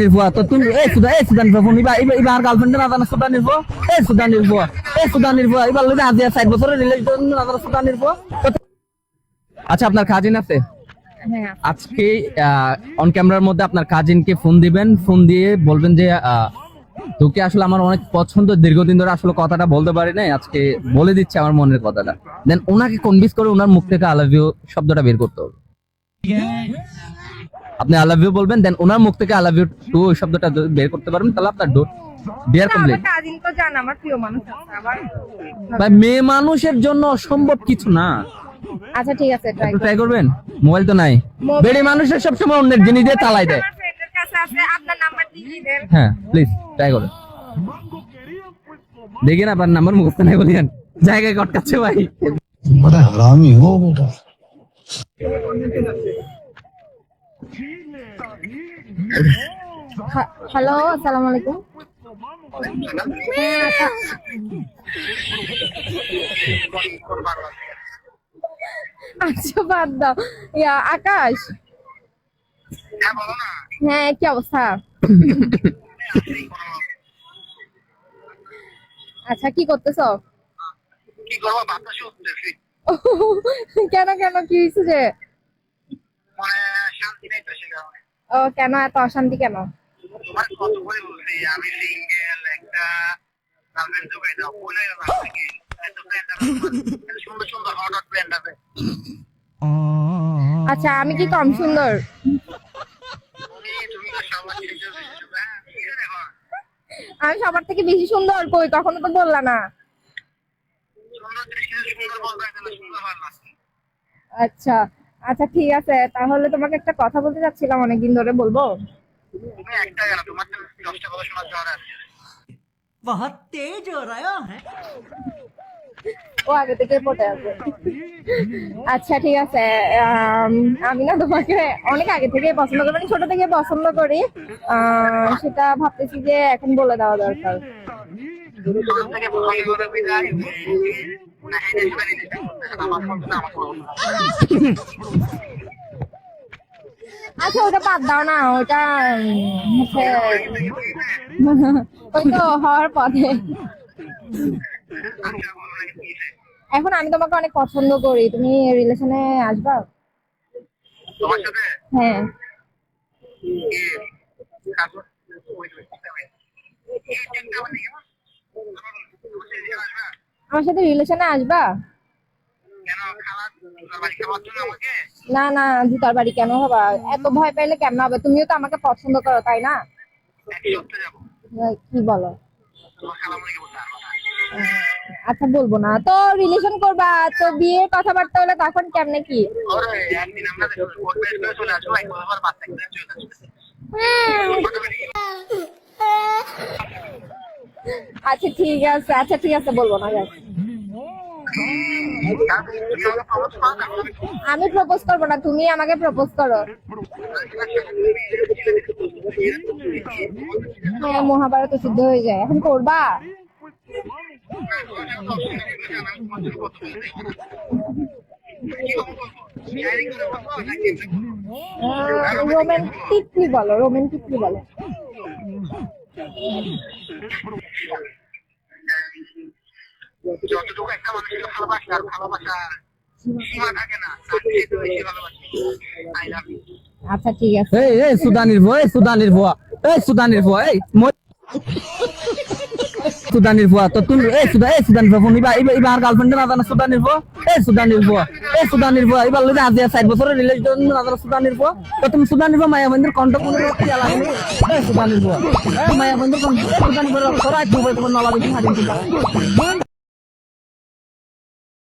নির্ভয়া তো তুমি Sudan Nirbhaya phone এবার গার্লফ্রেন্ড না জানা সুদান নির্ভয়া সুদান নির্ভয়া এবার লইবে আজ 60 বছরের রিলেশন না জানা সুদান নির্ভয়া। আচ্ছা আপনার কাজিন আছে? হ্যাঁ আজকে অন ক্যামেরার মধ্যে আপনার কাজিনকে ফোন দিবেন, ফোন দিয়ে বলবেন যে তোকে আসলে আমার অনেক পছন্দ, দীর্ঘদিন ধরে আসলে কথাটা বলতে পারি নাই, আজকে বলে দিচ্ছে আমার মনের কথাটা। দেন ওনাকে কনভিন্স করে ওনার মুখ থেকে আই লাভ ইউ শব্দটা বের করতে হবে। আপনি আই লাভ ইউ বলবেন, দেন ওনার মুখ থেকে আই লাভ ইউ টু ওই শব্দটা বের করতে পারবেন, তাহলে আপনার ডিয়ার কমপ্লিট। কাজিন তো জান আমার প্রিয় মানুষ আছে আবার। ভাই মেয়ে মানুষের জন্য অসম্ভব কিছু না। আচ্ছা ঠিক আছে ট্রাই করবেন। মোবাইল তো নাই, বেড়ে মানুষের সবসময় অন্যের জিনিস দিয়ে তালাই দেয়। আমার ফ্রেন্ডের কাছে আছে, আপনার নাম্বার দিয়ে দেন। হ্যাঁ প্লিজ ট্রাই করুন। দেখেন আপনার নাম্বার মুখস্থ নাই বলিয়েন, জায়গায় কটকাচ্ছে ভাই। बड़ा हरामी हो बेटा। হ্যালো আসসালামু আলাইকুম। আচ্ছা বাদ দাও। আকাশ, হ্যাঁ কি অবস্থা? আচ্ছা কি করতেছো? কি করবো বাতাসে উঠতেছি, কেন কেন কি হয়েছে যে? মানে শান্তি নেই তো সে কারণে। ও কেন এত অশান্তি কেন? তোমার কত করে বলছি আমি সিঙ্গেল, একটা গার্লফ্রেন্ড তো পেয়ে দাও, বলে গেলাম নাকি এত ফ্রেন্ড আছে, সুন্দর সুন্দর হট হট ফ্রেন্ড আছে। আচ্ছা আমি কি কম সুন্দর? তুমি তো সবার শেষে দেখো আমি সবার থেকে বেশি সুন্দর কই? কখনো তো বললা না। সুন্দর জিনিস কিছু সুন্দর বলতে হয় না, সুন্দর হয় না। আচ্ছা আচ্ছা ঠিক আছে, তাহলে তোমাকে একটা কথা বলতে চাচ্ছিলাম অনেকদিন ধরে, বলবো? তুমি একটা গেল তোমার তো 10টা কথা শোনার জ্বর আছে। बहुत तेज हो रहा है। ও আগে থেকে পড়ে আছে। আচ্ছা ঠিক আছে, আমি না তোমাকে অনেক আগে থেকে পছন্দ করি, মানে ছোট থেকে পছন্দ করি। সেটা ভাবতেছি যে এখন বলে দেওয়া দরকার। ছোট থেকে ভালো করে বিদায় না হেডে শুনে নিতে আমার কথা আমার কথা। আচ্ছা ওটা বাদ দাও না, ওটা হচ্ছে ওই তো হওয়ার পথে। আচ্ছা বলো নাকি কি এখন আমি তোমাকে অনেক পছন্দ করি, তুমি রিলেশনে আসবা? তোমার সাথে হ্যাঁ আমার সাথে রিলেশনে আসবা? না না জুতার বাড়ি কেন হবা? এত ভয় পাইলে কেমন হবে? তুমিও তো আমাকে পছন্দ করো তাই না? কি বলো? আচ্ছা বলবো না তো, রিলেশন করবা তো বিয়ের কথাবার্তা হলে তখন কেমনে কি? আচ্ছা ঠিক আছে, আচ্ছা ঠিক আছে বলবো না। আমি প্রপোজ করবো না, তুমি আমাকে প্রপোজ করো। হ্যাঁ মহাভারত সিদ্ধ হয়ে যায়, এখন করবা? রোমান্টিকলি বলো, রোমান্টিকলি বলো। যতটুকু একটা মানুষকে ভালোবাসে আর ভালোবাসার সীমা থাকে না, তার চেয়ে তো বেশি ভালোবাসি। I love you. আচ্ছা ঠিক আছে। এই সুদান নির্ভয়া সুদান নির্ভয়া তো তুমি সুদান নির্ভয়া ফোন এবার গার্লফ্রেন্ড না জানা সুদান নির্ভয়া এবার লইবে আজ 60 বছরের রিলেশন না জানা সুদান নির্ভয়া তো তুমি সুদান নির্ভয়া মায়াবন্ধের কন্টাক্ট করে কি লাগে? সুদান নির্ভয়া মায়াবন্ধের কন্টাক্ট সুদান নির্ভয়া সরাই মোবাইল তোমার না লাগে।